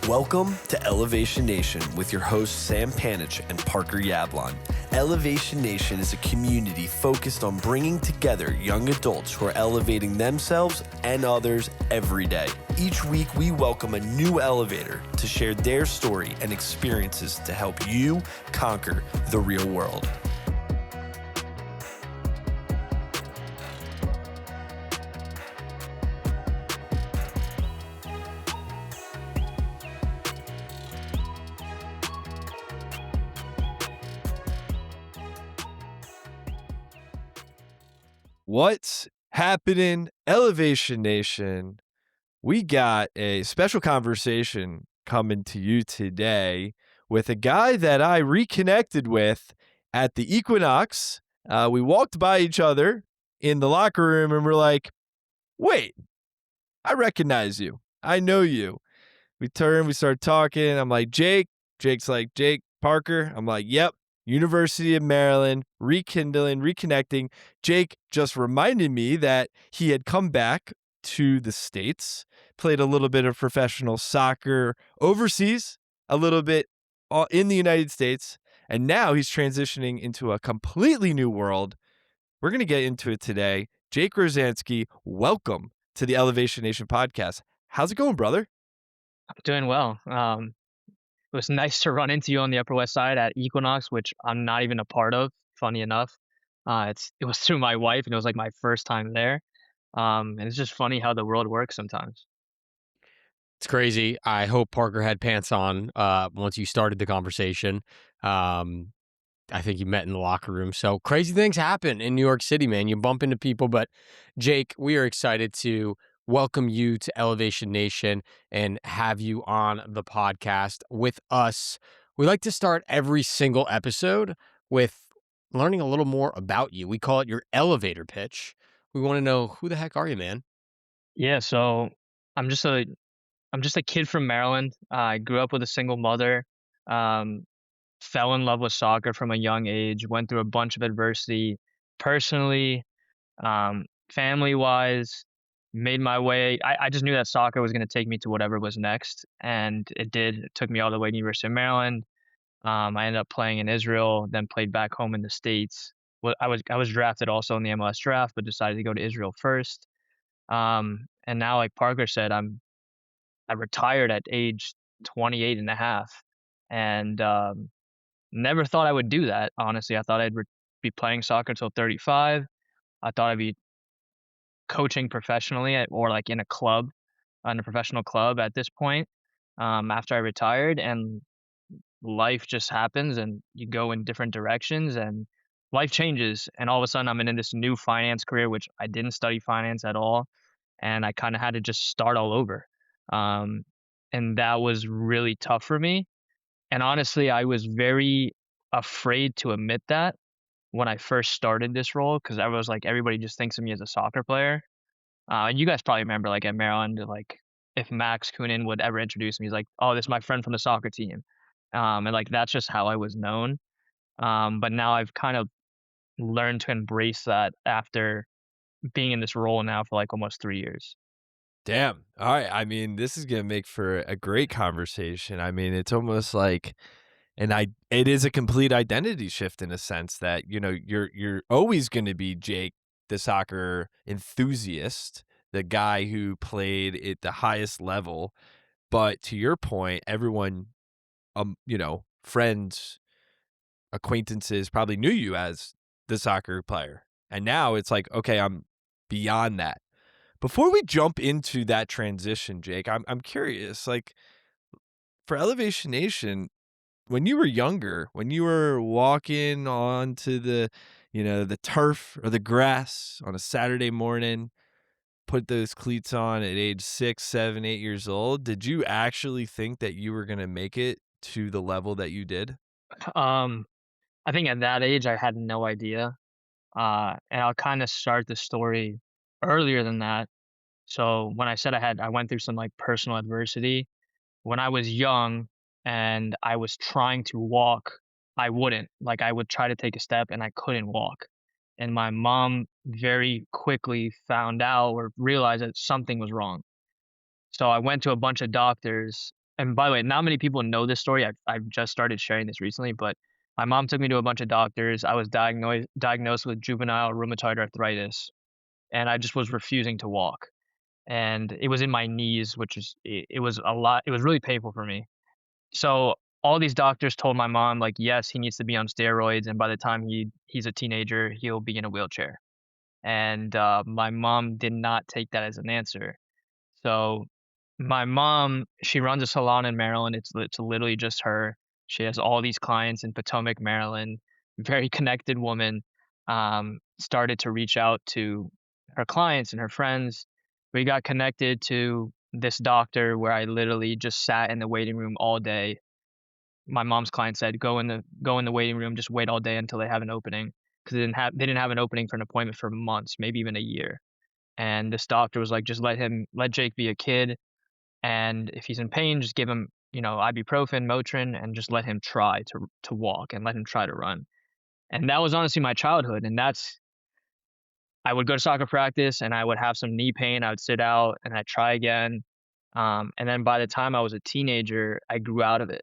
Welcome to Elevation Nation with your hosts Sam Panich and Parker Yablon. Elevation Nation is a community focused on bringing together young adults who are elevating themselves and others every day. Each week, we welcome a new elevator to share their story and experiences to help you conquer the real world. What's happening, Elevation Nation? We got a special conversation coming to you today with a guy that I reconnected with at the Equinox. We walked by each other in the locker room and we're like, wait, I recognize you. I know you. We start talking. I'm like, Jake. Jake's like, Jake Parker. I'm like, yep. University of Maryland, reconnecting. Jake just reminded me that he had come back to the States, played a little bit of professional soccer overseas, a little bit in the United States, and now he's transitioning into a completely new world. We're going to get into it today. Jake Rozhansky, welcome to the Elevation Nation podcast. How's it going, brother? I'm doing well. It was nice to run into you on the Upper West Side at Equinox, which I'm not even a part of, funny enough. It was through my wife, and it was like my first time there. And it's just funny how the world works sometimes. It's crazy. I hope Parker had pants on once you started the conversation. I think you met in the locker room. So crazy things happen in New York City, man. You bump into people. But Jake, we are excited to welcome you to Elevation Nation and have you on the podcast with us. We like to start every single episode with learning a little more about you. We call it your elevator pitch. We want to know, who the heck are you, man? Yeah, so I'm just a I'm just a kid from Maryland. I grew up with a single mother. Um, Fell in love with soccer from a young age. Went through a bunch of adversity personally, family wise. Made my way. I just knew that soccer was going to take me to whatever was next, and it did. It took me all the way to University of Maryland. I ended up playing in Israel, then played back home in the States. Well, I was drafted also in the MLS draft, but decided to go to Israel first. And now, like Parker said, I retired at age 28 and a half, and never thought I would do that. Honestly, I thought be playing soccer until 35. I thought I'd be coaching professionally or like in a club, in a professional club at this point. After I retired, and life just happens and you go in different directions and life changes, and all of a sudden I'm in this new finance career, which I didn't study finance at all, and I kind of had to just start all over. um, and that was really tough for me, and honestly I was very afraid to admit that when I first started this role, because I was like, everybody just thinks of me as a soccer player. And you guys probably remember, like, at Maryland, like, if Max Coonan would ever introduce me, he's like, "Oh, this is my friend from the soccer team." And, like, that's just how I was known. But now I've kind of learned to embrace that after being in this role now for, like, almost 3 years. Damn. All right. I mean, this is going to make for a great conversation. I mean, it's almost like it is a complete identity shift in a sense that, you know, you're always going to be Jake, the soccer enthusiast, the guy who played at the highest level. But to your point, everyone, friends, acquaintances probably knew you as the soccer player. And now it's like, okay, I'm beyond that. Before we jump into that transition, Jake, I'm curious, like, for Elevation Nation, when you were younger, when you were walking onto the turf or the grass on a Saturday morning, put those cleats on at age 6, 7, 8 years old, did you actually think that you were going to make it to the level that you did? Um, I think at that age, I had no idea. And I'll kind of start the story earlier than that. So when I said I went through some like personal adversity when I was young and I was trying to walk, I wouldn't. Like, I would try to take a step and I couldn't walk. And my mom very quickly found out or realized that something was wrong. So I went to a bunch of doctors, and by the way, not many people know this story. I've just started sharing this recently, but my mom took me to a bunch of doctors. I was diagnosed with juvenile rheumatoid arthritis, and I just was refusing to walk. And it was in my knees, which is it was a lot. It was really painful for me. So all these doctors told my mom like, yes, he needs to be on steroids, and by the time he's a teenager, he'll be in a wheelchair. And my mom did not take that as an answer. So my mom, she runs a salon in Maryland. It's literally just her. She has all these clients in Potomac, Maryland. Very connected woman. Started to reach out to her clients and her friends. We got connected to this doctor where I literally just sat in the waiting room all day. My mom's client said, go in the waiting room, just wait all day until they have an opening." Because they didn't have an opening for an appointment for months, maybe even a year. And this doctor was like, "Just let Jake be a kid, and if he's in pain, just give him, ibuprofen, Motrin, and just let him try to walk and let him try to run." And that was honestly my childhood, and that's I would go to soccer practice, and I would have some knee pain, I would sit out, and I'd try again, and then by the time I was a teenager, I grew out of it.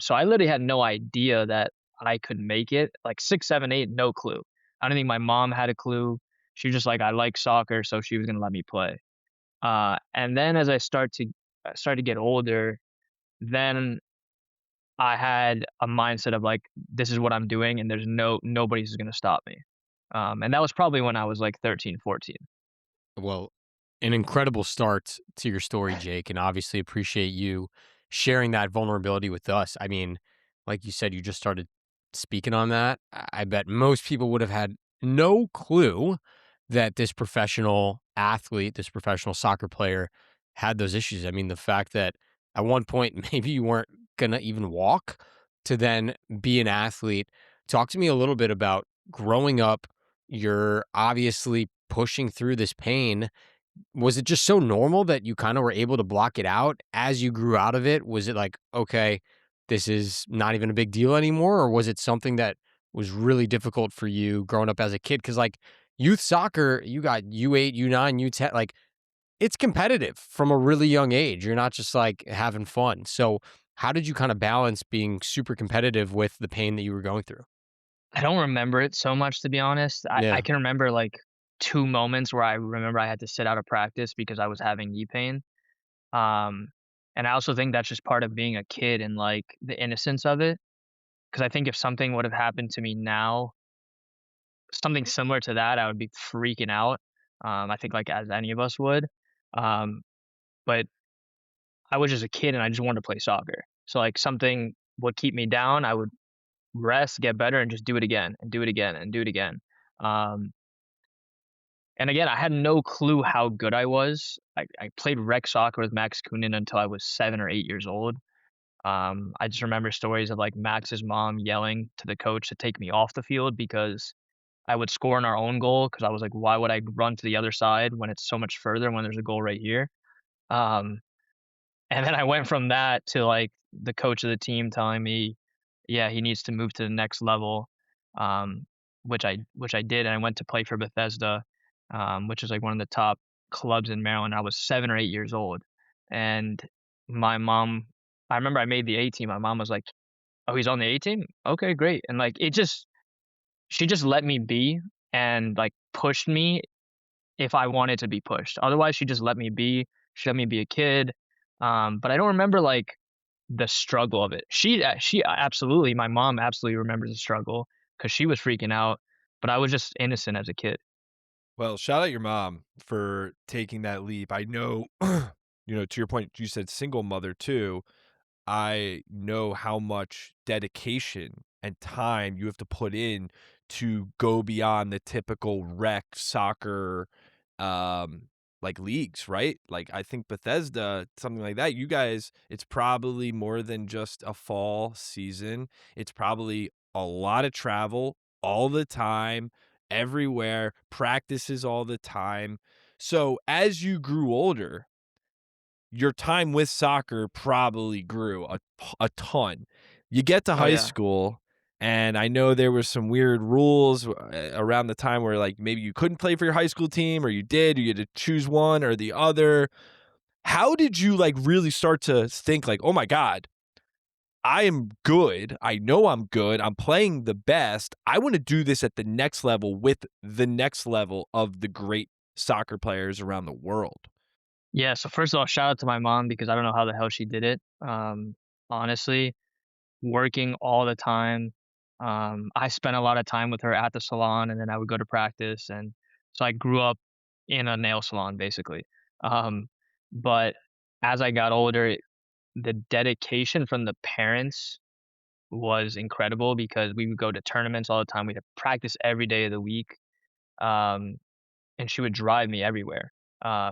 So I literally had no idea that I could make it, like 6, 7, 8, no clue. I don't think my mom had a clue. She was just like, "I like soccer," so she was gonna let me play. And then as I started to get older, then I had a mindset of like, "This is what I'm doing, and nobody's gonna stop me." And that was probably when I was like 13, 14. Well, an incredible start to your story, Jake, and obviously appreciate you sharing that vulnerability with us. I mean, like you said, you just started speaking on that. I bet most people would have had no clue that this professional athlete, this professional soccer player had those issues. I mean, the fact that at one point maybe you weren't going to even walk to then be an athlete. Talk to me a little bit about growing up. You're obviously pushing through this pain. Was it just so normal that you kinda were able to block it out as you grew out of it? Was it like, "Okay, this is not even a big deal anymore," or was it something that was really difficult for you growing up as a kid? Because like, youth soccer, you got U8, U9, U10, like, it's competitive from a really young age. You're not just, like, having fun. So, how did you kinda balance being super competitive with the pain that you were going through? I don't remember it so much, to be honest. I Yeah. can remember like 2 moments where I remember I had to sit out of practice because I was having knee pain. Um, and I also think that's just part of being a kid and, like, the innocence of it. Because I think if something would have happened to me now, something similar to that, I would be freaking out. I think, like, as any of us would. Um, but I was just a kid and I just wanted to play soccer. So, like, something would keep me down, I would rest, get better, and just do it again, and do it again, and do it again. Um, and again, I had no clue how good I was. I played rec soccer with Max Kunin until I was 7 or 8 years old. I just remember stories of, like, Max's mom yelling to the coach to take me off the field because I would score in our own goal. Because I was like, "Why would I run to the other side when it's so much further when there's a goal right here?" Um, and then I went from that to, like, the coach of the team telling me, yeah, he needs to move to the next level, um, which I did, and I went to play for Bethesda, which is, like, one of the top clubs in Maryland. I was 7 or 8 years old, and my mom I remember I made the A team. My mom was like, "Oh, he's on the A team? Okay, great." And, like, she just let me be and, like, pushed me if I wanted to be pushed. Otherwise, she just let me be. She let me be a kid, but I don't remember, like, the struggle of it. She absolutely my mom absolutely remembers the struggle because she was freaking out, but I was just innocent as a kid. Well, shout out your mom for taking that leap. I know, to your point, you said single mother too. I know how much dedication and time you have to put in to go beyond the typical rec soccer, like leagues, right? Like I think Bethesda, something like that. You guys, it's probably more than just a fall season. It's probably a lot of travel all the time, everywhere, practices all the time. So as you grew older, your time with soccer probably grew a ton. You get to Oh, high yeah. school, and I know there were some weird rules around the time where, like, maybe you couldn't play for your high school team or you did, or you had to choose one or the other. How did you like really start to think like, oh my God, I am good. I know I'm good. I'm playing the best. I want to do this at the next level with the next level of the great soccer players around the world. Yeah, so first of all, shout out to my mom because I don't know how the hell she did it. Honestly, working all the time. I spent a lot of time with her at the salon, and then I would go to practice, and so I grew up in a nail salon basically. Um, but as I got older, the dedication from the parents was incredible because we would go to tournaments all the time. We'd have practice every day of the week, um, and she would drive me everywhere. I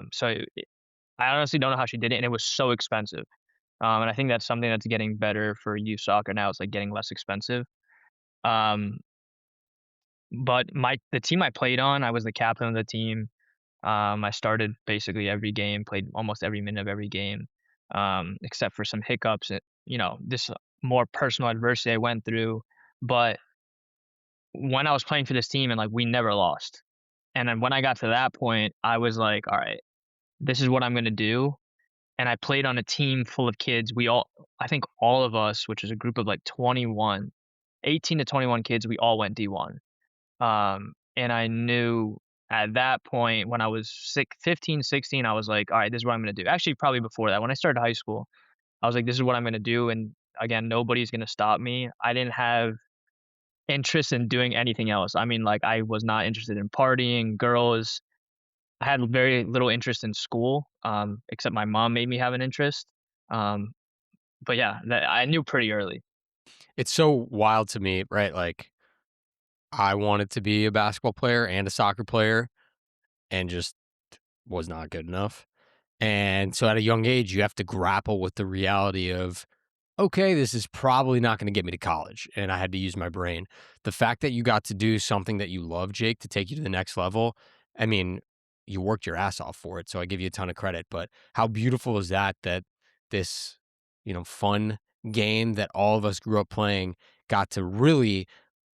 honestly don't know how she did it, and it was so expensive. And I think that's something that's getting better for youth soccer now. It's like getting less expensive. Um, but the team I played on, I was the captain of the team. I started basically every game, played almost every minute of every game, except for some hiccups. This more personal adversity I went through. But when I was playing for this team, and like we never lost, and then when I got to that point, I was like, all right, this is what I'm gonna do. And I played on a team full of kids. I think all of us, which is a group of like 21, 18 to 21 kids, we all went D1. And I knew at that point when I was 15, 16, I was like, all right, this is what I'm going to do. Actually, probably before that, when I started high school, I was like, this is what I'm going to do. And again, nobody's going to stop me. I didn't have interest in doing anything else. I mean, like, I was not interested in partying, girls. I had very little interest in school, except my mom made me have an interest. Um, but yeah, I knew pretty early. It's so wild to me, right? Like, I wanted to be a basketball player and a soccer player and just was not good enough. And so at a young age, you have to grapple with the reality of, okay, this is probably not going to get me to college. And I had to use my brain. The fact that you got to do something that you love, Jake, to take you to the next level, I mean, you worked your ass off for it. So I give you a ton of credit. But how beautiful is that, that this, fun game that all of us grew up playing got to really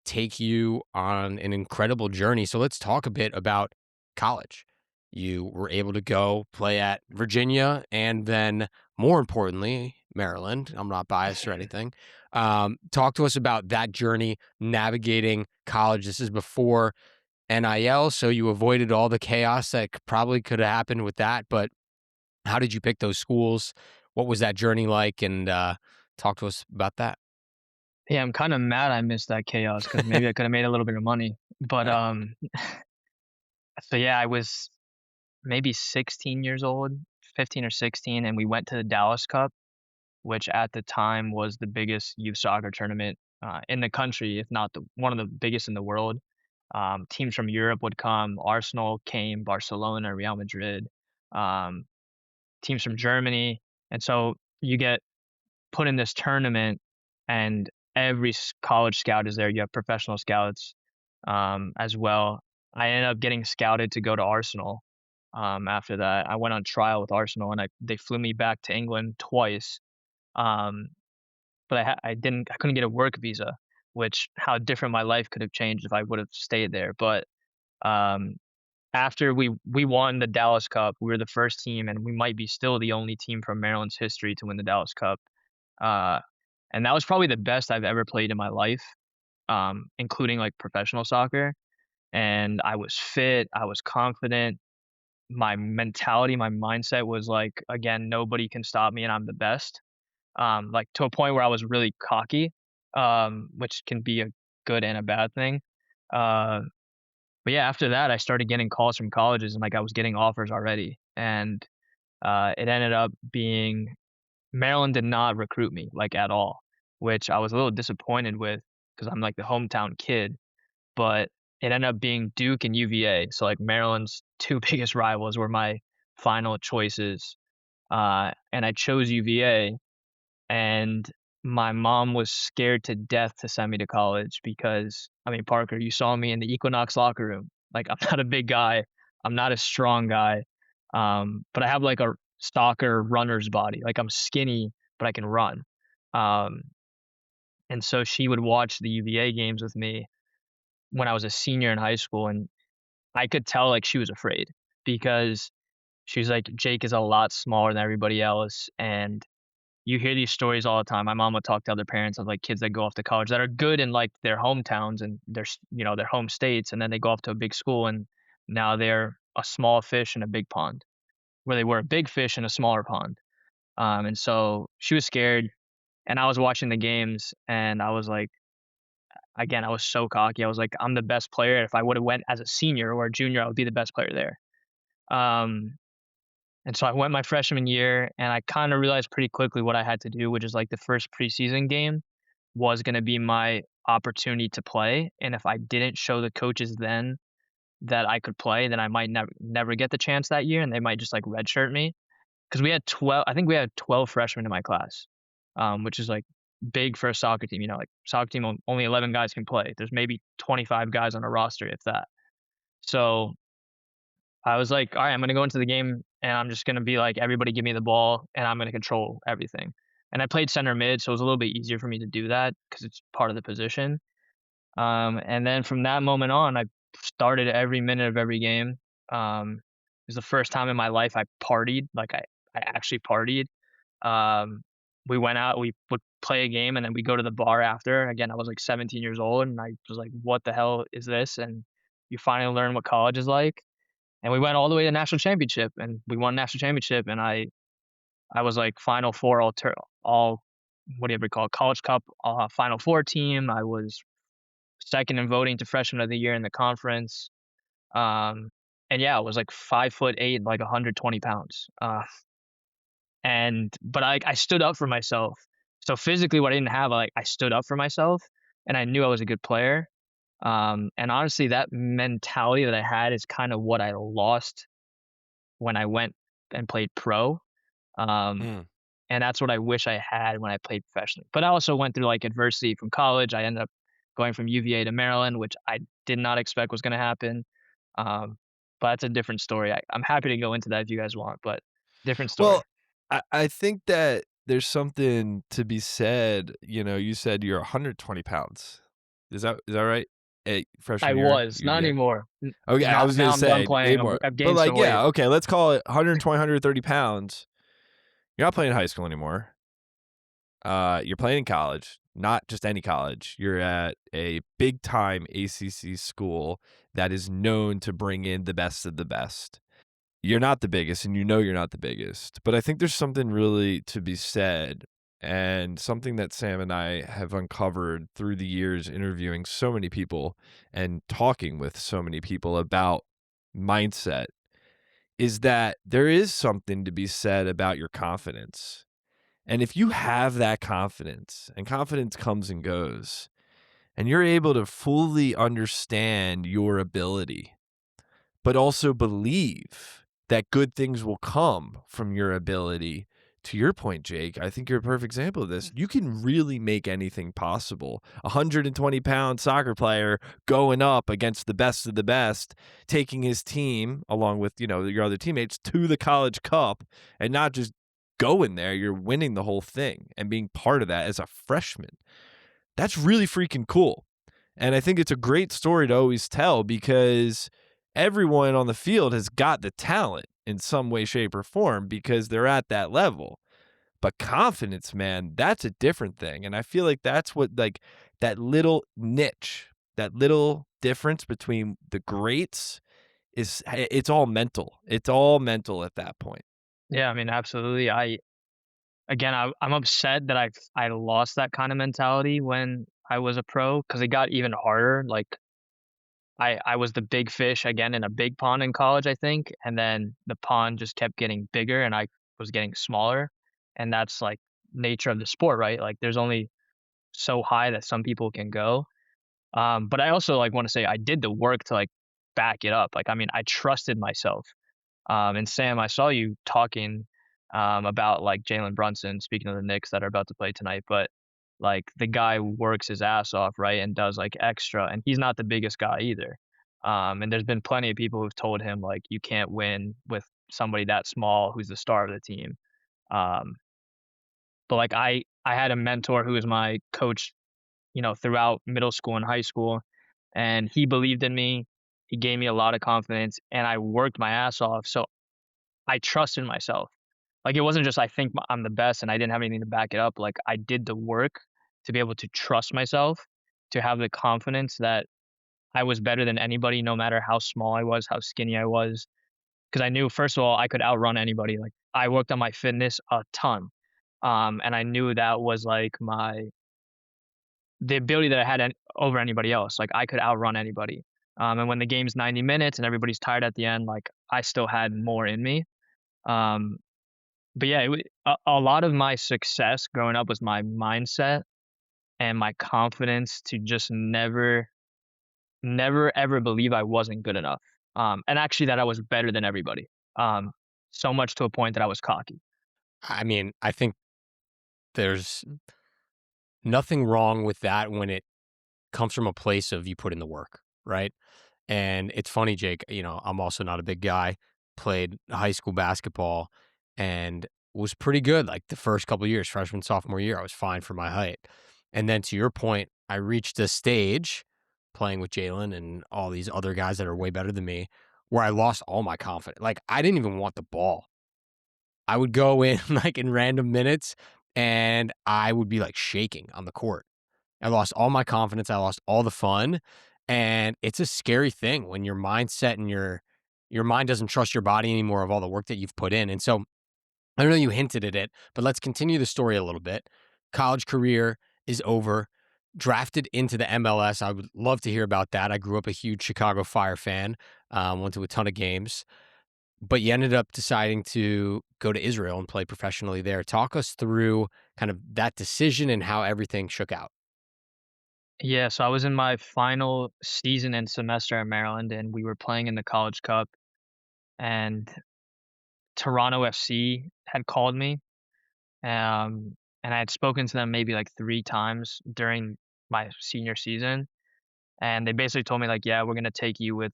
take you on an incredible journey. So let's talk a bit about college. You were able to go play at Virginia and then, more importantly, Maryland. I'm not biased or anything. Talk to us about that journey navigating college. This is before NIL, so you avoided all the chaos that probably could have happened with that. But how did you pick those schools? What was that journey like? And talk to us about that. Yeah, I'm kind of mad I missed that chaos because maybe I could have made a little bit of money. But so yeah, I was maybe 16 years old, 15 or 16, and we went to the Dallas Cup, which at the time was the biggest youth soccer tournament in the country, if not one of the biggest in the world. Teams from Europe would come. Arsenal came, Barcelona, Real Madrid, um, teams from Germany, and so you get put in this tournament, and every college scout is there. You have professional scouts as well. I ended up getting scouted to go to Arsenal. After that, I went on trial with Arsenal, and they flew me back to England twice. Um, but I couldn't get a work visa, which how different my life could have changed if I would have stayed there. But um, after we won the Dallas Cup, we were the first team, and we might be still the only team from Maryland's history to win the Dallas Cup. Uh, and that was probably the best I've ever played in my life, including like professional soccer. And I was fit, I was confident. My mentality, my mindset was like, again, nobody can stop me, and I'm the best. Like to a point where I was really cocky, which can be a good and a bad thing. Uh, but yeah, after that, I started getting calls from colleges, and like I was getting offers already, and it ended up being Maryland did not recruit me like at all, which I was a little disappointed with because I'm like the hometown kid. But it ended up being Duke and UVA. So like Maryland's two biggest rivals were my final choices. And I chose UVA, and my mom was scared to death to send me to college because I mean, Parker, you saw me in the Equinox locker room. Like I'm not a big guy. I'm not a strong guy. But I have like a soccer runner's body. Like I'm skinny, but I can run. Um, and so she would watch the UVA games with me when I was a senior in high school, and I could tell like she was afraid because She was like, "Jake is a lot smaller than everybody else," and you hear these stories all the time. My mom would talk to other parents of, like, kids that go off to college that are good in, like, their hometowns and their home states, and then they go off to a big school, and now they're a small fish in a big pond, where they were a big fish in a smaller pond. And so she was scared, and I was watching the games, and I was like, again, I was so cocky. I was like, "I'm the best player. If I would've went as a senior or a junior, I would be the best player there." Um, and so I went my freshman year, and I kinda realized pretty quickly what I had to do, which is, like, the first preseason game was gonna be my opportunity to play, and if I didn't show the coaches then that I could play, then I might never get the chance that year, and they might just, like, redshirt me. 'Cause we had 12 I think we had 12 freshmen in my class, which is, like, big for a soccer team, like, soccer team only 11 guys can play. There's maybe 25 guys on a roster, if that. So, I was like, "Alright, I'm gonna go into the game, and I'm just gonna be like, everybody give me the ball, and I'm gonna control everything." And I played center mid, so it was a little bit easier for me to do that because it's part of the position. And then from that moment on, I started every minute of every game. It was the first time in my life I partied, like, I actually partied. Um, we went out, we would play a game, and then we go to the bar after. Again, I was, like, 17 years old, and I was like, "What the hell is this?" And you finally learn what college is like. And we went all the way to national championship, and we won national championship, and I was, like, Final Four all what do you ever call it, College Cup, Final Four team. I was 2nd in voting to freshman of the year in the conference. Um, and yeah, I was like 5'8", like 120 pounds. But I stood up for myself. So physically, what I didn't have, like, I stood up for myself, and I knew I was a good player. And honestly, that mentality that I had is kind of what I lost when I went and played pro. Um, Mm. and that's what I wish I had when I played professionally. But I also went through, like, adversity from college. I ended up going from UVA to Maryland, which I did not expect was gonna happen. Um, but that's a different story. I'm happy to go into that if you guys want, but different Well, story. I think that there's something to be said, you said you're 120 pounds. Is that right? I Freshman year, was, not UVA? anymore. Okay, I Now was gonna now I'm done say playing. anymore, I've but, gained like, some weight. yeah, okay, let's call it 120, 130 pounds. You're not playing high school anymore. You're playing in college, not just any college. You're at a big time ACC school that is known to bring in the best of the best. You're not the biggest, and you're not the biggest, but I think there's something really to be said, and something that Sam and I have uncovered through the years interviewing so many people and talking with so many people about mindset, is that there is something to be said about your confidence. And if you have that confidence, and confidence comes and goes, and you're able to fully understand your ability, but also believe that good things will come from your ability. To your point, Jake, I think you're a perfect example of this. You can really make anything possible. 120-pound soccer player going up against the best of the best, taking his team along with, your other teammates to the College Cup, and not just going there, you're winning the whole thing and being part of that as a freshman. That's really freaking cool. And I think it's a great story to always tell because everyone on the field has got the talent in some way, shape, or form because they're at that level. But confidence, man, that's a different thing. And I feel like that's what, like, that little niche, that little difference between the greats it's all mental. It's all mental at that point. Yeah, I mean, absolutely. I'm upset that I lost that kind of mentality when I was a pro because it got even harder. Like, I was the big fish again in a big pond in college, I think, and then the pond just kept getting bigger and I was getting smaller, and that's, like, nature of the sport, right? Like, there's only so high that some people can go. But I also, like, wanna say I did the work to, like, back it up. Like, I mean, I trusted myself. And Sam, I saw you talking about, like, Jalen Brunson, speaking of the Knicks that are about to play tonight, but, like, the guy works his ass off, right, and does, like, extra, and he's not the biggest guy either. And there's been plenty of people who've told him, like, "You can't win with somebody that small who's the star of the team." Um, but, like, I had a mentor who was my coach, throughout middle school and high school, and he believed in me. He gave me a lot of confidence, and I worked my ass off, so I trusted myself. Like, it wasn't just I think I'm the best and I didn't have anything to back it up. Like, I did the work to be able to trust myself, to have the confidence that I was better than anybody, no matter how small I was, how skinny I was. Because I knew, first of all, I could outrun anybody. Like, I worked on my fitness a ton. And I knew that was like the ability that I had over anybody else. Like, I could outrun anybody. And when the game's 90 minutes and everybody's tired at the end, like, I still had more in me. Um, but yeah, a lot of my success growing up was my mindset and my confidence to just never ever believe I wasn't good enough. And actually that I was better than everybody. Um, so much to a point that I was cocky. I mean, I think there's nothing wrong with that when it comes from a place of you put in the work, right? And it's funny, Jake, I'm also not a big guy, played high school basketball and was pretty good like the first couple of years, freshman, sophomore year. I was fine for my height. And then to your point, I reached a stage playing with Jalen and all these other guys that are way better than me where I lost all my confidence. Like I didn't even want the ball. I would go in like in random minutes and I would be like shaking on the court. I lost all my confidence. I lost all the fun. And it's a scary thing when your mindset and your mind doesn't trust your body anymore of all the work that you've put in. And so I know you hinted at it, but let's continue the story a little bit. College career is over. Drafted into the MLS. I would love to hear about that. I grew up a huge Chicago Fire fan, went to a ton of games, but you ended up deciding to go to Israel and play professionally there. Talk us through kind of that decision and how everything shook out. Yeah, so I was in my final season and semester at Maryland, and we were playing in the College Cup, and Toronto FC had called me, and I had spoken to them maybe like 3 times during my senior season, and they basically told me like, yeah, we're gonna take you with,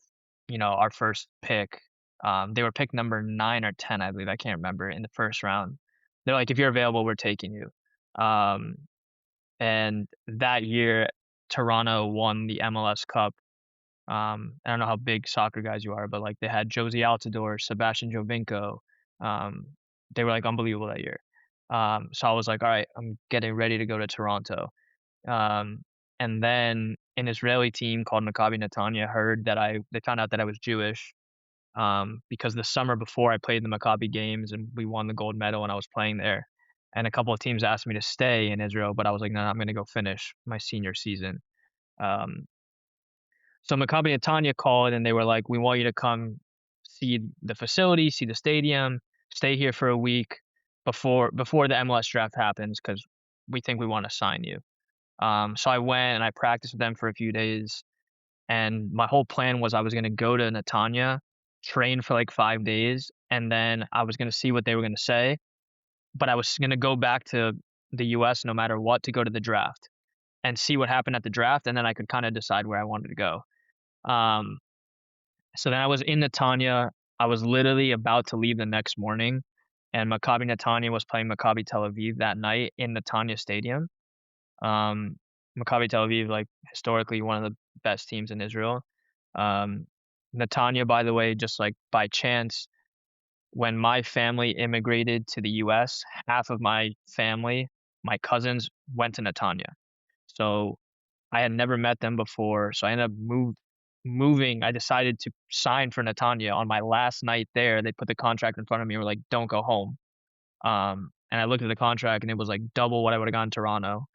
our first pick. They were pick number 9 or 10, I believe. I can't remember in the first round. They're like, if you're available, we're taking you. Um, and that year, Toronto won the MLS Cup. I don't know how big soccer guys you are, but like they had Josie Altidore, Sebastian Jovinko. Um, they were like unbelievable that year. So I was like, all right, I'm getting ready to go to Toronto. Um, and then an Israeli team called Maccabi Netanya heard that they found out that I was Jewish. Because the summer before I played the Maccabi games and we won the gold medal and I was playing there. And a couple of teams asked me to stay in Israel, but I was like, no, I'm going to go finish my senior season. Um, so Maccabi Netanya called and they were like, we want you to come see the facility, see the stadium, stay here for a week before the MLS draft happens because we think we want to sign you. So I went and I practiced with them for a few days, and my whole plan was I was gonna go to Netanya, train for like 5 days, and then I was gonna see what they were gonna say, but I was gonna go back to the US no matter what to go to the draft and see what happened at the draft, and then I could kinda decide where I wanted to go. Um, so then I was in Netanya. I was literally about to leave the next morning, and Maccabi Netanya was playing Maccabi Tel Aviv that night in Netanya Stadium. Um, Maccabi Tel Aviv, like historically one of the best teams in Israel. Um, Netanya, by the way, just like by chance, when my family immigrated to the U.S., half of my family, my cousins, went to Netanya. So I had never met them before. So I ended up moving. I decided to sign for Netanya on my last night there. They put the contract in front of me and were like, "Don't go home." And I looked at the contract and it was like double what I would have gotten in Toronto.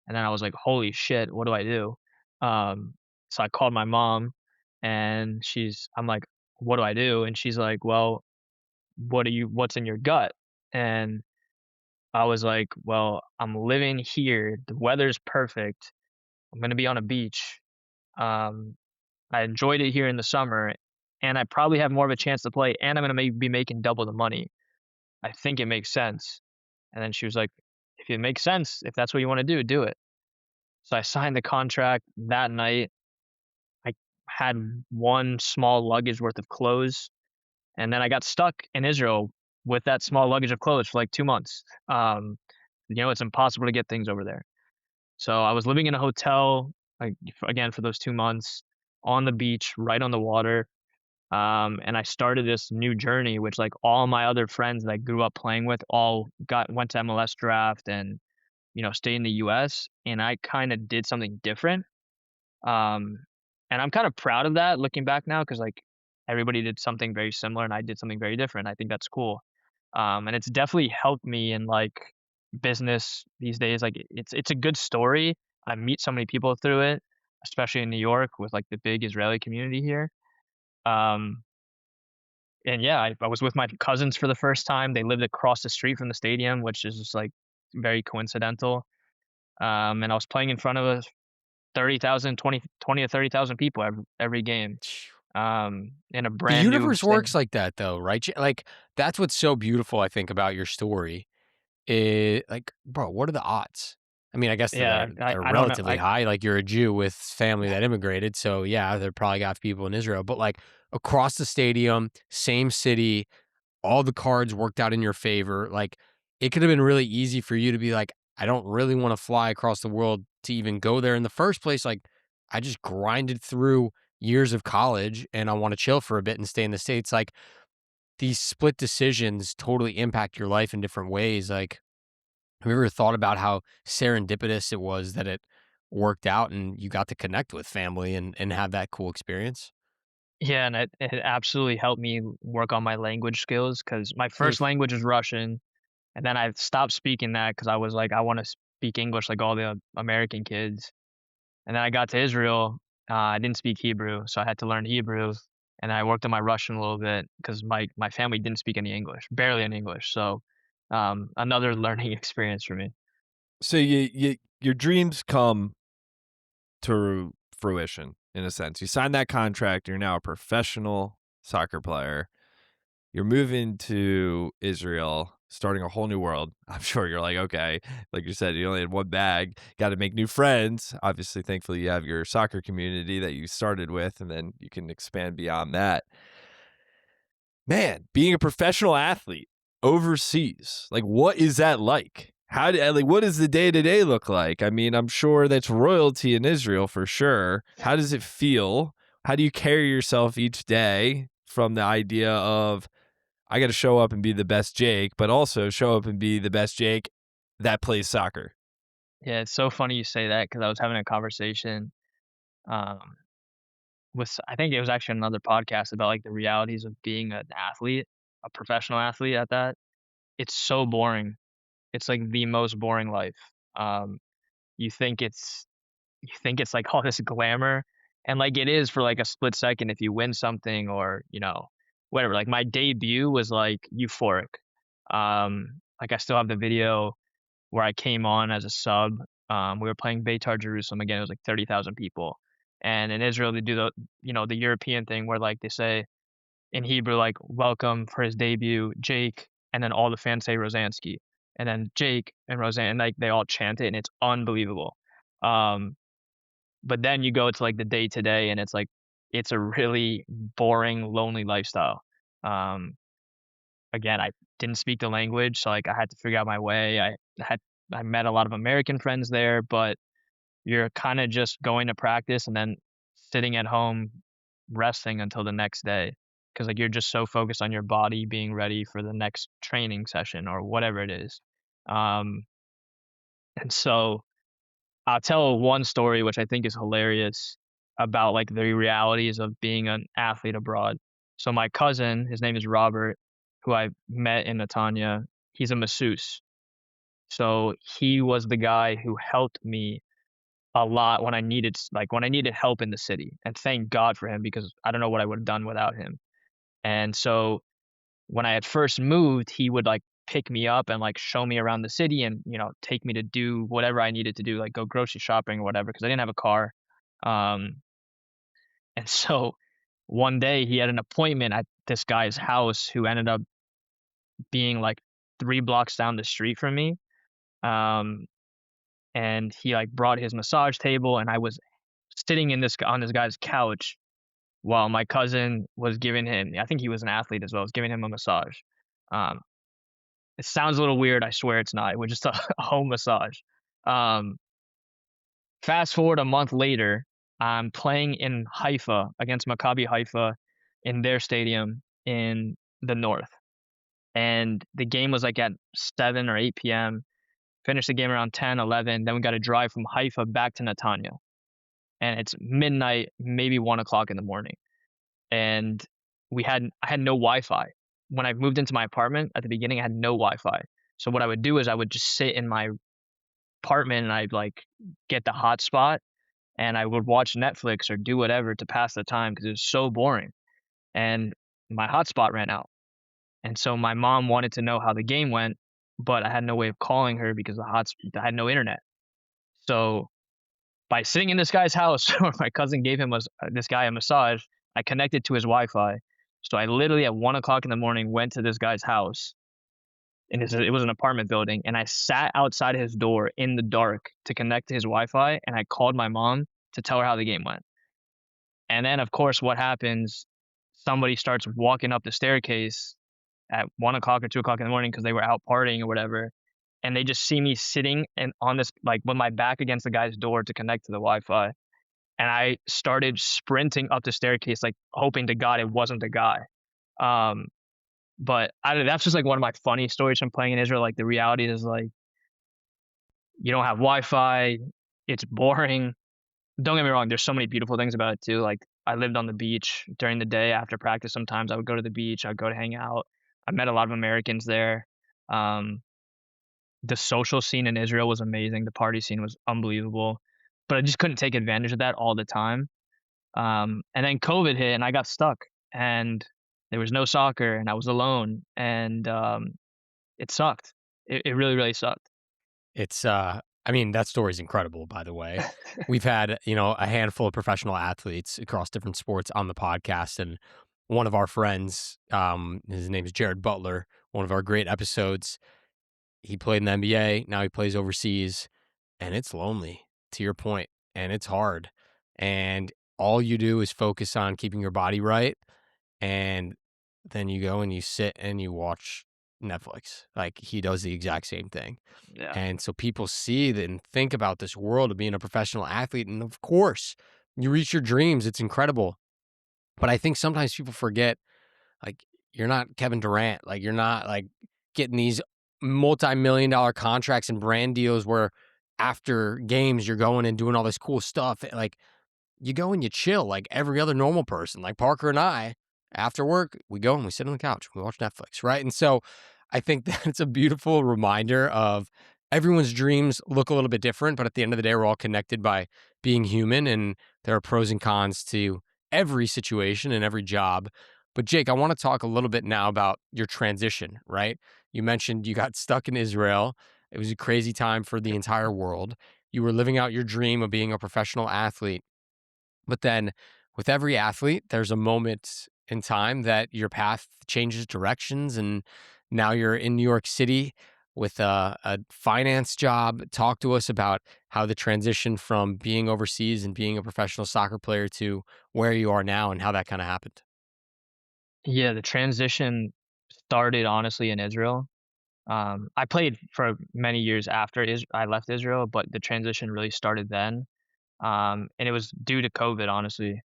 And then I was like, "Holy shit, what do I do?" Um, so I called my mom and I'm like, "What do I do?" And she's like, "Well, what's in your gut?" And I was like, "Well, I'm living here. The weather's perfect. I'm gonna be on a beach. Um, I enjoyed it here in the summer, and I probably have more of a chance to play, and I'm gonna be making double the money. I think it makes sense." And then she was like, "If it makes sense, if that's what you want to do it." So I signed the contract that night. I had one small luggage worth of clothes, and then I got stuck in Israel with that small luggage of clothes for like 2 months. It's impossible to get things over there. So I was living in a hotel, like again for those 2 months, on the beach, right on the water. And I started this new journey, which like all my other friends that I grew up playing with all went to MLS draft and stayed in the US, and I kind of did something different. Um, and I'm kind of proud of that looking back now because like everybody did something very similar and I did something very different. I think that's cool. And it's definitely helped me in like business these days. Like it's a good story. I meet so many people through it, especially in New York with like the big Israeli community here. Um, and yeah, I was with my cousins for the first time. They lived across the street from the stadium, which is just like very coincidental. And I was playing in front of a 30,000, 20 to 30,000 people every game. In a The brand new universe works stadium. like that though, right? Like that's what's so beautiful, I think, about your story. Like, bro, what are the odds? I mean, I guess that Yeah, they're I don't know. relatively high. Like you're a Jew with family that immigrated, so yeah, they're probably got people in Israel. But like across the stadium, same city, all the cards worked out in your favor. Like it could have been really easy for you to be like, I don't really want to fly across the world to even go there in the first place. Like I just grinded through years of college and I want to chill for a bit and stay in the States. Like these split decisions totally impact your life in different ways. Like, have you ever thought about how serendipitous it was that it worked out and you got to connect with family and have that cool experience? Yeah, and it absolutely helped me work on my language skills because my Mm. first language is Russian, and then I stopped speaking that because I was like, I want to speak English like all the American kids. And then I got to Israel. I didn't speak Hebrew, so I had to learn Hebrew. And I worked on my Russian a little bit because my family didn't speak any English, barely any English. So another learning experience for me. So your dreams come to fruition in a sense. You sign that contract, you're now a professional soccer player. You're moving to Israel, starting a whole new world. I'm sure you're like, okay, like you said, you only had one bag, got to make new friends. Obviously, thankfully, you have your soccer community that you started with, and then you can expand beyond that. Man, being a professional athlete overseas, like what is that like? What does the day-to-day look like? I mean, I'm sure that's royalty in Israel for sure. How does it feel? How do you carry yourself each day from the idea of I got to show up and be the best Jake, but also show up and be the best Jake that plays soccer? Yeah, it's so funny you say that because I was having a conversation um, with I think it was actually another podcast about like the realities of being an athlete, a professional athlete at that. It's so boring. It's like the most boring life. Um, you think it's like all this glamour, and like it is for like a split second if you win something or whatever. Like my debut was like euphoric. Like I still have the video where I came on as a sub. We were playing Beitar Jerusalem again. It was like 30,000 people, and in Israel they do the European thing where like they say in Hebrew like welcome for his debut Jake, and then all the fans say Rozhansky, and then Jake and Roseanne, and like they all chant it, and it's unbelievable. Um, but then you go to like the day to day and it's like it's a really boring, lonely lifestyle. Um, Again, I didn't speak the language, so like I had to figure out my way. I met a lot of American friends there, but you're kind of just going to practice and then sitting at home resting until the next day because like you're just so focused on your body being ready for the next training session or whatever it is. Um, and so I'll tell one story which I think is hilarious about like the realities of being an athlete abroad. So my cousin, his name is Robert, who I met in Netanya. He's a masseuse. So he was the guy who helped me a lot when I needed help in the city. And thank God for him because I don't know what I would have done without him. And so when I had first moved, he would like pick me up and like show me around the city and take me to do whatever I needed to do, like go grocery shopping or whatever, because I didn't have a car. Um, and so one day he had an appointment at this guy's house who ended up being like 3 blocks down the street from me. Um, and he like brought his massage table, and I was sitting on this guy's couch while my cousin was giving him. I think he was an athlete as well. Was giving him a massage. Um, It sounds a little weird. I swear it's not. It was just a, a home massage. Um, Fast forward a month later, I'm playing in Haifa against Maccabi Haifa in their stadium in the north. And the game was like at 7 or 8 p.m. Finished the game around 10, 11. Then we got to drive from Haifa back to Netanya. And it's midnight, maybe 1 o'clock in the morning. And I had no Wi-Fi. When I moved into my apartment at the beginning, I had no Wi-Fi. So what I would do is I would just sit in my apartment and I'd like get the hotspot and I would watch Netflix or do whatever to pass the time because it was so boring. And my hotspot ran out. And so my mom wanted to know how the game went, but I had no way of calling her because I had no internet. So by sitting in this guy's house, or my cousin gave him this guy a massage, I connected to his Wi-Fi. So I literally at 1 o'clock in the morning went to this guy's house, and it was an apartment building, and I sat outside his door in the dark to connect to his Wi-Fi, and I called my mom to tell her how the game went. And then, of course, what happens? Somebody starts walking up the staircase at 1 o'clock or 2 o'clock in the morning because they were out partying or whatever, and they just see me sitting and on this like with my back against the guy's door to connect to the Wi-Fi, and I started sprinting up the staircase, like hoping to God it wasn't the guy. Um, but that's just like one of my funny stories from playing in Israel. Like the reality is like you don't have Wi-Fi, it's boring. Don't get me wrong, there's so many beautiful things about it too. Like I lived on the beach during the day after practice. Sometimes I would go to the beach, I'd go to hang out. I met a lot of Americans there. Um, the social scene in Israel was amazing. The party scene was unbelievable, but I just couldn't take advantage of that all the time. And then COVID hit and I got stuck and there was no soccer and I was alone and it sucked. It really, really sucked. It's I mean, that story's incredible, by the way. We've had, a handful of professional athletes across different sports on the podcast, and one of our friends, his name is Jared Butler, one of our great episodes. He played in the NBA, now he plays overseas, and it's lonely, to your point, and it's hard. And all you do is focus on keeping your body right, and then you go and you sit and you watch Netflix. Like, he does the exact same thing. Yeah. And so people see that and think about this world of being a professional athlete. And of course, you reach your dreams. It's incredible. But I think sometimes people forget, like, you're not Kevin Durant. Like, you're not like getting these multi-million-dollar contracts and brand deals where after games you're going and doing all this cool stuff. Like, you go and you chill like every other normal person. Like Parker and I, after work, we go and we sit on the couch, we watch Netflix, right? And so I think that's a beautiful reminder of everyone's dreams look a little bit different, but at the end of the day, we're all connected by being human, and there are pros and cons to every situation and every job. But Jake, I want to talk a little bit now about your transition, right? You mentioned you got stuck in Israel. It was a crazy time for the entire world. You were living out your dream of being a professional athlete. But then with every athlete, there's a moment in time that your path changes directions. And now you're in New York City with a finance job. Talk to us about how the transition from being overseas and being a professional soccer player to where you are now and how that kind of happened. Yeah, the transition started honestly in Israel. I played for many years after I left Israel, but the transition really started then. And it was due to COVID, honestly.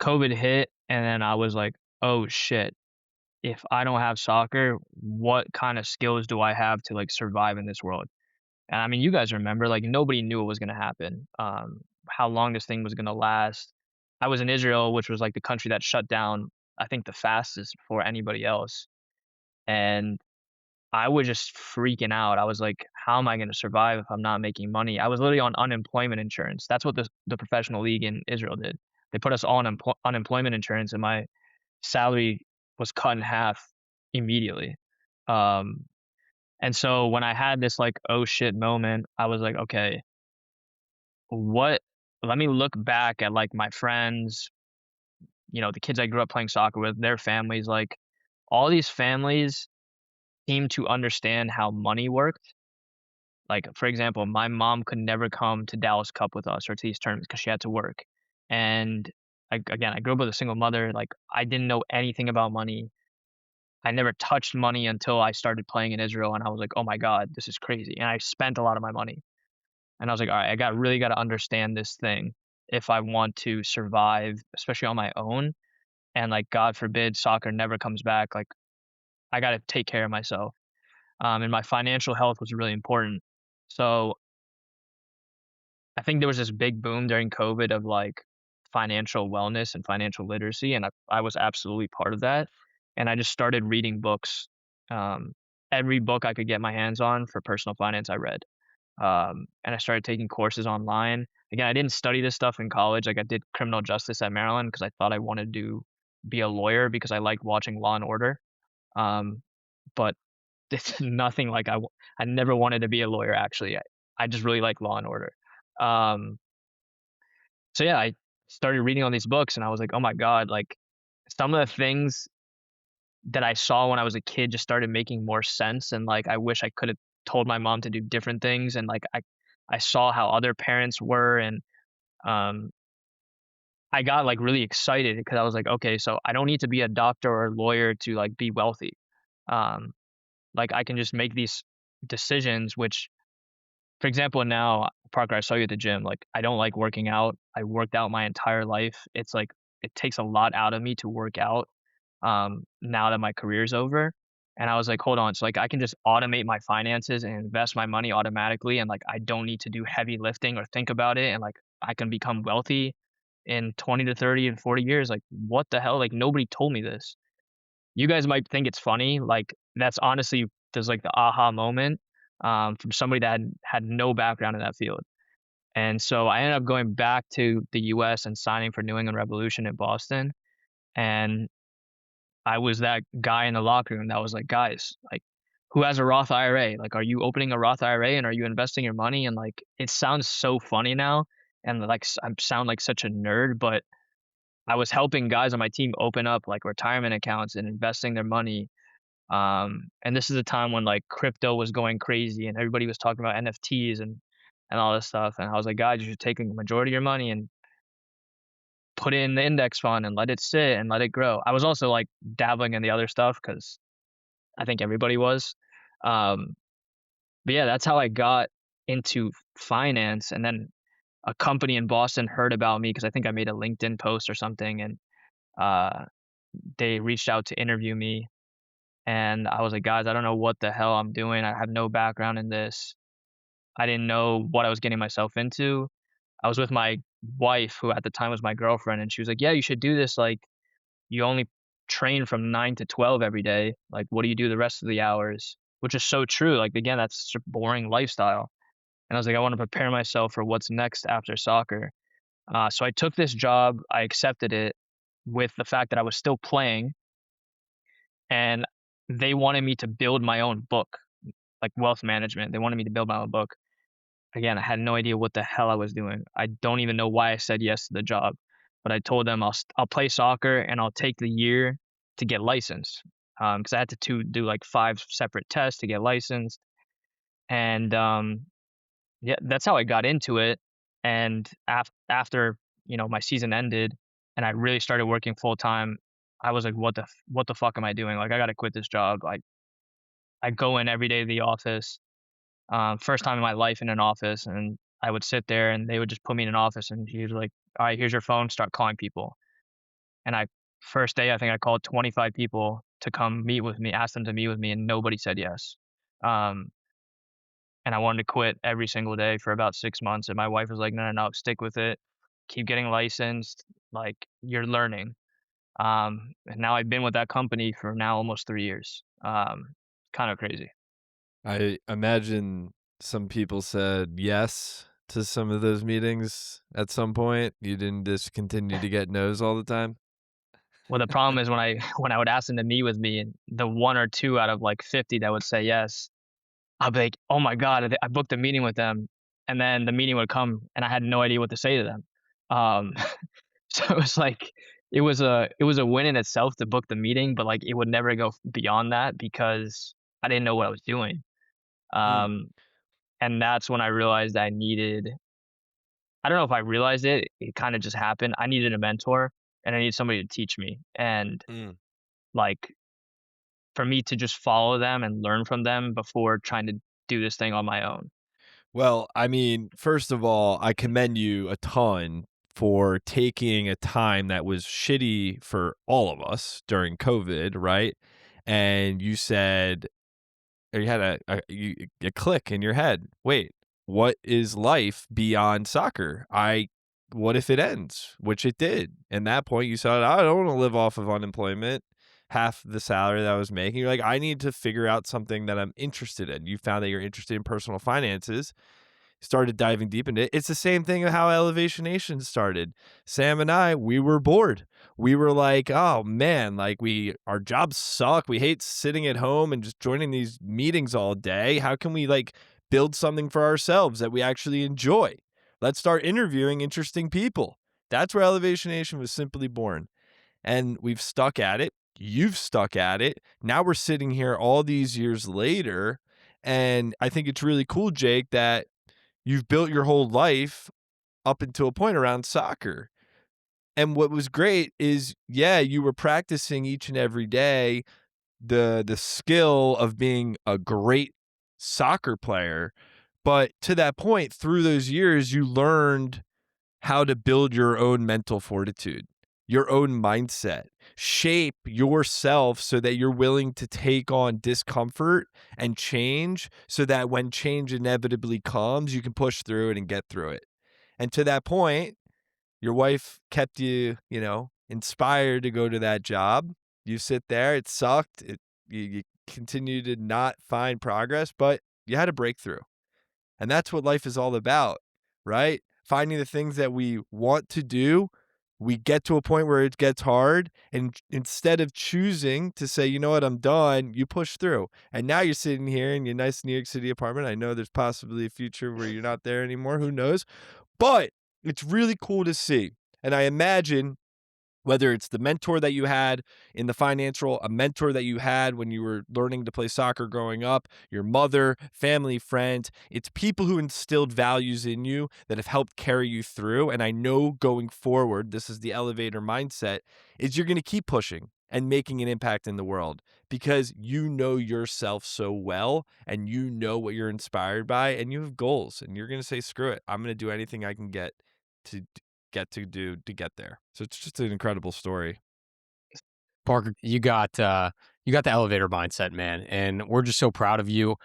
COVID hit, and then I was like, oh shit, if I don't have soccer, what kind of skills do I have to like survive in this world? And I mean, you guys remember, like nobody knew what was gonna happen, how long this thing was gonna last. I was in Israel, which was like the country that shut down, I think, the fastest before anybody else. And I was just freaking out. I was like, how am I gonna survive if I'm not making money? I was literally on unemployment insurance. That's what the professional league in Israel did. They put us all on unemployment insurance, and my salary was cut in half immediately. Um, and so when I had this like, oh shit moment, I was like, okay, what, let me look back at like my friends, the kids I grew up playing soccer with, their families, like all these families seem to understand how money worked. Like, for example, my mom could never come to Dallas Cup with us or to these tournaments because she had to work. And again, I grew up with a single mother. Like, I didn't know anything about money. I never touched money until I started playing in Israel, and I was like, "Oh my God, this is crazy." And I spent a lot of my money, and I was like, "All right, really got to understand this thing if I want to survive, especially on my own." and like God forbid soccer never comes back, like I got to take care of myself. And my financial health was really important. So I think there was this big boom during COVID of like financial wellness and financial literacy, and I was absolutely part of that. And I just started reading books. Um, every book I could get my hands on for personal finance, I read. And I started taking courses online. Again, I didn't study this stuff in college. Like I did criminal justice at Maryland because I thought I wanted to be a lawyer because I liked watching Law and Order. Um, but it's nothing like I never wanted to be a lawyer. Actually, I just really like Law and Order. Um, so yeah, I started reading all these books, and I was like, oh my god, like some of the things that I saw when I was a kid just started making more sense, and like I wish I could have told my mom to do different things, and like I saw how other parents were, and um I got like really excited because I was like, okay, so I don't need to be a doctor or a lawyer to like be wealthy. Um like I can just make these decisions which, for example, now, Parker, I saw you at the gym. Like, I don't like working out. I worked out my entire life. It's like it takes a lot out of me to work out. Now that my career's over, and I was like, hold on. So like, I can just automate my finances and invest my money automatically, and like, I don't need to do heavy lifting or think about it, and like, I can become wealthy in 20 to 30 and 40 years. Like, what the hell? Like, nobody told me this. You guys might think it's funny, like, that's honestly there's, like, the aha moment, from somebody that had no background in that field, and so I ended up going back to the US and signing for New England Revolution in Boston, and I was that guy in the locker room that was like, "Guys, like, who has a Roth IRA? Like, are you opening a Roth IRA, and are you investing your money?" And, like, it sounds so funny now, and, like, I sound like such a nerd, but I was helping guys on my team open up, like, retirement accounts and investing their money. And this is a time when like crypto was going crazy and everybody was talking about NFTs and all this stuff. And I was like, guys, you should take a majority of your money and put it in the index fund and let it sit and let it grow. I was also like dabbling in the other stuff because I think everybody was. Um, but yeah, that's how I got into finance. And then a company in Boston heard about me because I think I made a LinkedIn post or something, and uh, they reached out to interview me. And I was like, guys, I don't know what the hell I'm doing. I have no background in this. I didn't know what I was getting myself into. I was with my wife, who at the time was my girlfriend, and she was like, yeah, you should do this. Like, you only train from 9 to 12 every day. Like, what do you do the rest of the hours? Which is so true. Like, again, that's such a boring lifestyle. And I was like, I want to prepare myself for what's next after soccer. So I took this job. I accepted it with the fact that I was still playing, and they wanted me to build my own book, like wealth management. They wanted me to build my own book. Again, I had no idea what the hell I was doing. I don't even know why I said yes to the job, but I told them I'll play soccer and I'll take the year to get licensed, because I had to do like 5 separate tests to get licensed. And yeah, that's how I got into it. And after my season ended and I really started working full time, I was like, what the fuck am I doing? Like, I got to quit this job. I go in every day to the office, first time in my life in an office, and I would sit there and they would just put me in an office and he was like, all right, here's your phone, start calling people. And first day, I think I called 25 people to come meet with me, ask them to meet with me, and nobody said yes. Um, and I wanted to quit every single day for about 6 months. And my wife was like, no, no, no, stick with it. Keep getting licensed. Like, you're learning. And now I've been with that company for now almost 3 years. Kind of crazy. I imagine some people said yes to some of those meetings at some point. You didn't just continue to get no's all the time. Well, the problem is when I when I would ask them to meet with me, and the 1 or 2 out of, like, 50 that would say yes, I'll be like, "Oh my god, I booked a meeting with them," and then the meeting would come, and I had no idea what to say to them. Um, so it was like it was a win in itself to book the meeting, but, like, it would never go beyond that because I didn't know what I was doing. Mm, Um, and that's when I realized I don't know if I realized it, it kinda just happened. I needed a mentor, and I needed somebody to teach me, and, mm. like, for me to just follow them and learn from them before trying to do this thing on my own. Well, I mean, first of all, I commend you a ton for taking a time that was shitty for all of us during COVID, right? And you said, or you had a click in your head. Wait, what is life beyond soccer? What if it ends? Which it did. And that point, you said, I don't want to live off of unemployment, half the salary that I was making. You're like, I need to figure out something that I'm interested in. You found that you're interested in personal finances, started diving deep into it. It's the same thing of how Elevation Nation started. Sam and I, we were bored. We were like, oh man, like our jobs suck. We hate sitting at home and just joining these meetings all day. How can we like build something for ourselves that we actually enjoy? Let's start interviewing interesting people. That's where Elevation Nation was simply born. And we've stuck at it. You've stuck at it. Now we're sitting here all these years later. And I think it's really cool, Jake, that you've built your whole life up until a point around soccer. And what was great is, yeah, you were practicing each and every day the skill of being a great soccer player. But to that point, through those years, you learned how to build your own mental fortitude, your own mindset, shape yourself so that you're willing to take on discomfort and change so that when change inevitably comes, you can push through it and get through it. And to that point, your wife kept you, inspired to go to that job. You sit there, it sucked. You continue to not find progress, but you had a breakthrough. And that's what life is all about, right? Finding the things that we want to do. We get to a point where it gets hard. And instead of choosing to say, you know what, I'm done, you push through. And now you're sitting here in your nice New York City apartment. I know there's possibly a future where you're not there anymore. Who knows? But it's really cool to see. And I imagine whether it's the mentor that you had in the financial, a mentor that you had when you were learning to play soccer growing up, your mother, family, friends, it's people who instilled values in you that have helped carry you through. And I know going forward, this is the elevator mindset, is you're going to keep pushing and making an impact in the world because you know yourself so well and you know what you're inspired by and you have goals and you're going to say, screw it, I'm going to do anything I can to to get there. So it's just an incredible story. Parker, you got the elevator mindset, man, and we're just so proud of you.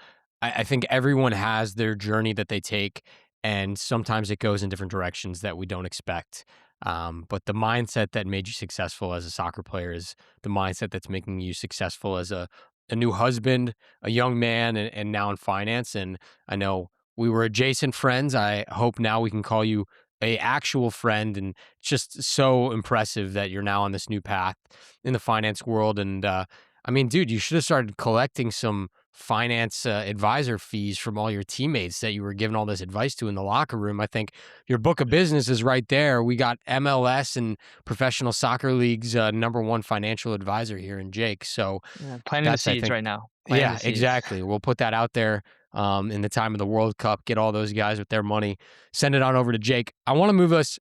I think everyone has their journey that they take, and sometimes it goes in different directions that we don't expect. But the mindset that made you successful as a soccer player is the mindset that's making you successful as a new husband, a young man, and now in finance. And I know we were adjacent friends. I hope now we can call you a actual friend, and just so impressive that you're now on this new path in the finance world. And I mean, dude, you should have started collecting some finance advisor fees from all your teammates that you were giving all this advice to in the locker room. I think your book of business is right there. We got MLS and professional soccer leagues #1 financial advisor here in Jake. So Yeah, planting the that's, I seeds think, right now. Planting yeah, the seeds. exactly. We'll put that out there in the time of the World Cup. Get all those guys with their money. Send it on over to Jake. I want to move us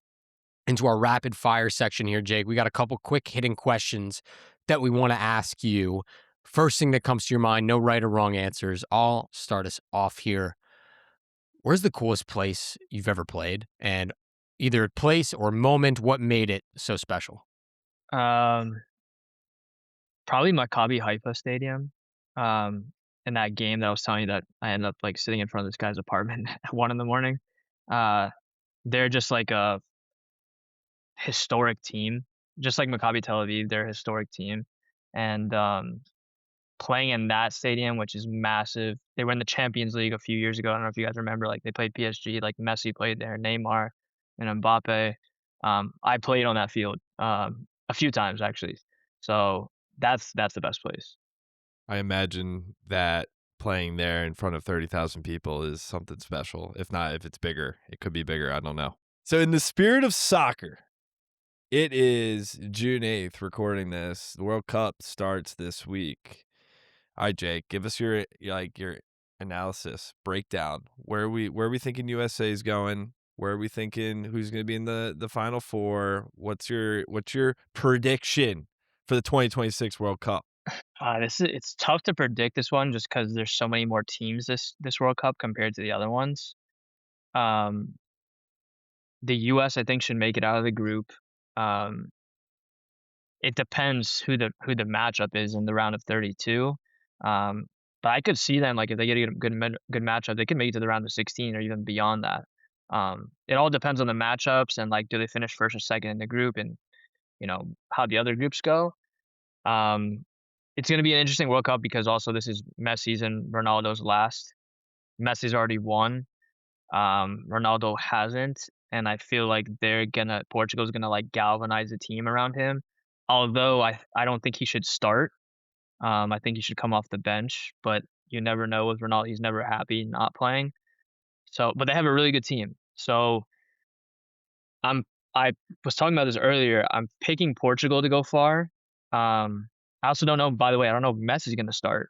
into our rapid fire section here, Jake. We got a couple quick hitting questions that we want to ask you. First thing that comes to your mind, no right or wrong answers. I'll start us off here. Where's the coolest place you've ever played? And either place or moment, what made it so special? Um, Probably Maccabi Haifa Stadium. In that game that I was telling you that I ended up like sitting in front of this guy's apartment at 1 in the morning. Uh, they're just like a historic team, just like Maccabi Tel Aviv. They're a historic team, and playing in that stadium, which is massive. They were in the Champions League a few years ago. I don't know if you guys remember. Like they played PSG. Like Messi played there, Neymar, and Mbappe. I played on that field a few times actually. So that's the best place. I imagine that playing there in front of 30,000 people is something special. If it's bigger, it could be bigger. I don't know. So in the spirit of soccer, it is June 8th recording this. The World Cup starts this week. All right, Jake, give us your analysis, breakdown. Where are we thinking USA is going? Where are we thinking who's going to be in the Final Four? What's your prediction for the 2026 World Cup? It's tough to predict this one just because there's so many more teams this World Cup compared to the other ones. Um, the US, I think, should make it out of the group. Um, it depends who the matchup is in the round of 32. Um, but I could see them, like, if they get a good matchup, they could make it to the round of 16 or even beyond that. It all depends on the matchups and, like, do they finish first or second in the group and, how the other groups go. Um, it's gonna be an interesting World Cup because also this is Messi's and Ronaldo's last. Messi's already won. Ronaldo hasn't, and I feel like Portugal's gonna, like, galvanize the team around him. Although I don't think he should start. I think he should come off the bench, but you never know with Ronaldo. He's never happy not playing. So, but they have a really good team. So I'm I was talking about this earlier. I'm picking Portugal to go far. I also don't know. By the way, I don't know if Messi's gonna start.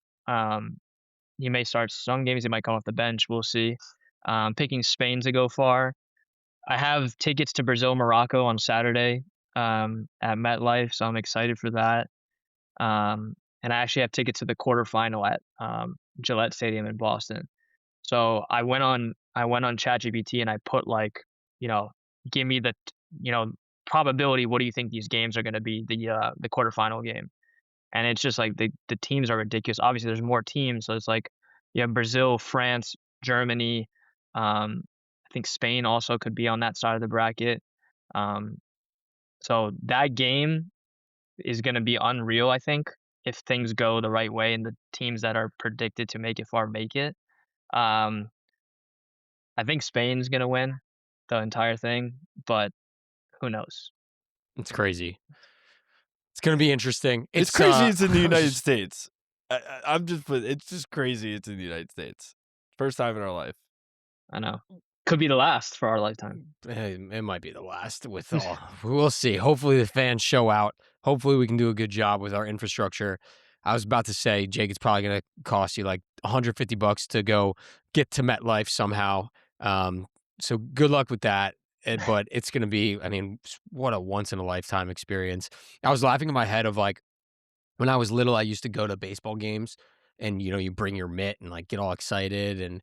He may start some games. He might come off the bench. We'll see. Picking Spain to go far. I have tickets to Brazil Morocco on Saturday at MetLife, so I'm excited for that. And I actually have tickets to the quarterfinal at Gillette Stadium in Boston. So I went on ChatGPT and I put, like, you know, give me probability. What do you think these games are going to be, the quarterfinal game? And it's just like the teams are ridiculous. Obviously, there's more teams, so it's like you have Brazil, France, Germany. I think Spain also could be on that side of the bracket. Um, so that game is going to be unreal, I think, if things go the right way and the teams that are predicted to make it far make it. Um, I think Spain's going to win the entire thing, but who knows? It's crazy. It's gonna be interesting. It's crazy it's in the United States. It's just crazy it's in the United States. First time in our life. I know. Could be the last for our lifetime. It might be the last with all. We'll see. Hopefully the fans show out. Hopefully we can do a good job with our infrastructure. I was about to say, Jake, it's probably going to cost you like $150 to go get to MetLife somehow. So good luck with that. But it's going to be, I mean, what a once in a lifetime experience. I was laughing in my head of, like, when I was little, I used to go to baseball games and, you bring your mitt and, like, get all excited. And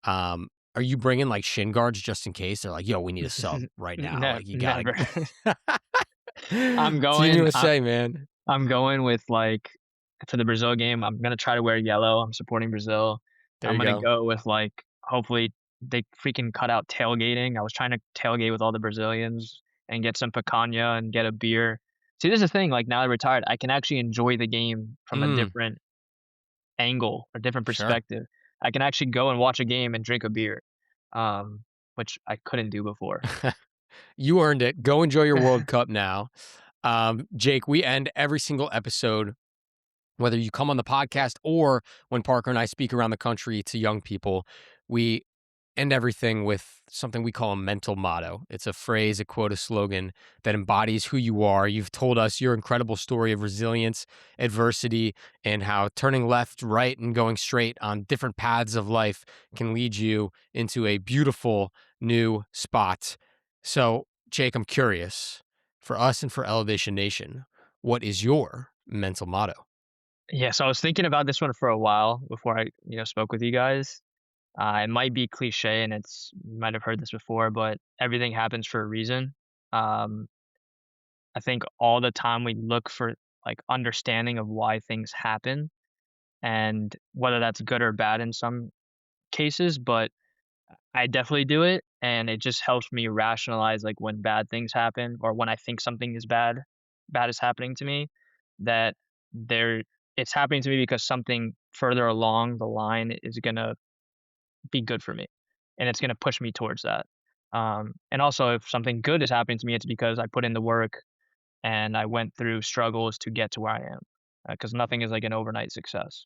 are you bringing, like, shin guards just in case? They're like, yo, we need a sub right now. Like, you got Never. to. I'm Team going. USA, man. I'm going with, like, for the Brazil game. I'm gonna try to wear yellow. I'm supporting Brazil. There I'm you gonna go. go with, like, hopefully they freaking cut out tailgating. I was trying to tailgate with all the Brazilians and get some picanha and get a beer. See, this is the thing. Like, now that I'm retired, I can actually enjoy the game from a different angle or different Sure. perspective. I can actually go and watch a game and drink a beer, which I couldn't do before. You earned it. Go enjoy your World Cup now. Jake, we end every single episode, whether you come on the podcast or when Parker and I speak around the country to young people, we end everything with something we call a mental motto. It's a phrase, a quote, a slogan that embodies who you are. You've told us your incredible story of resilience, adversity, and how turning left, right, and going straight on different paths of life can lead you into a beautiful new spot. So, Jake, I'm curious, for us and for Elevation Nation, what is your mental motto? Yeah, so I was thinking about this one for a while before I, spoke with you guys. It might be cliche, and you might have heard this before, but everything happens for a reason. Um, I think all the time we look for, like, understanding of why things happen, and whether that's good or bad in some cases, but I definitely do it, and it just helps me rationalize, like, when bad things happen or when I think something is bad is happening to me, that there it's happening to me because something further along the line is gonna be good for me, and it's gonna push me towards that. And also, if something good is happening to me, it's because I put in the work and I went through struggles to get to where I am. Because nothing is like an overnight success.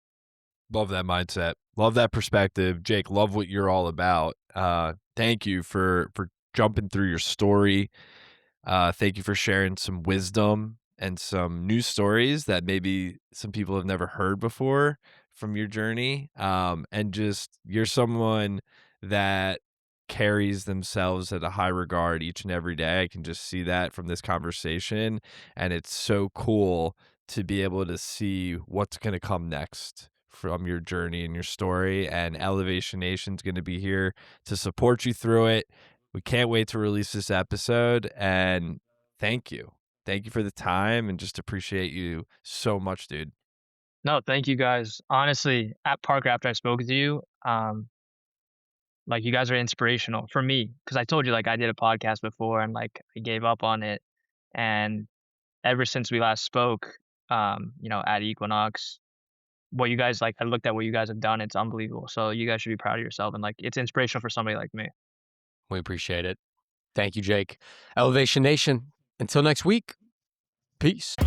Love that mindset. Love that perspective. Jake, love what you're all about. Thank you for jumping through your story. Thank you for sharing some wisdom and some news stories that maybe some people have never heard before from your journey. And just you're someone that carries themselves at a high regard each and every day. I can just see that from this conversation. And it's so cool to be able to see what's going to come next from your journey and your story. And Elevation Nation's going to be here to support you through it. We can't wait to release this episode, and thank you. Thank you for the time, and just appreciate you so much, dude. No, thank you guys. Honestly, at Parker, after I spoke to you, like you guys are inspirational for me because I told you like I did a podcast before and like I gave up on it, and ever since we last spoke, at Equinox, what you guys like, I looked at what you guys have done. It's unbelievable. So you guys should be proud of yourself, and like it's inspirational for somebody like me. We appreciate it. Thank you, Jake. Elevation Nation, until next week, peace.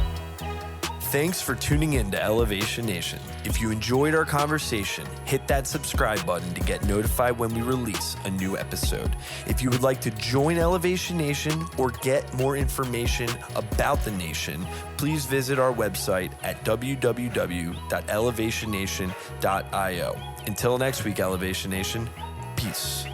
Thanks for tuning in to Elevation Nation. If you enjoyed our conversation, hit that subscribe button to get notified when we release a new episode. If you would like to join Elevation Nation or get more information about the nation, please visit our website at www.elevationnation.io. Until next week, Elevation Nation, peace.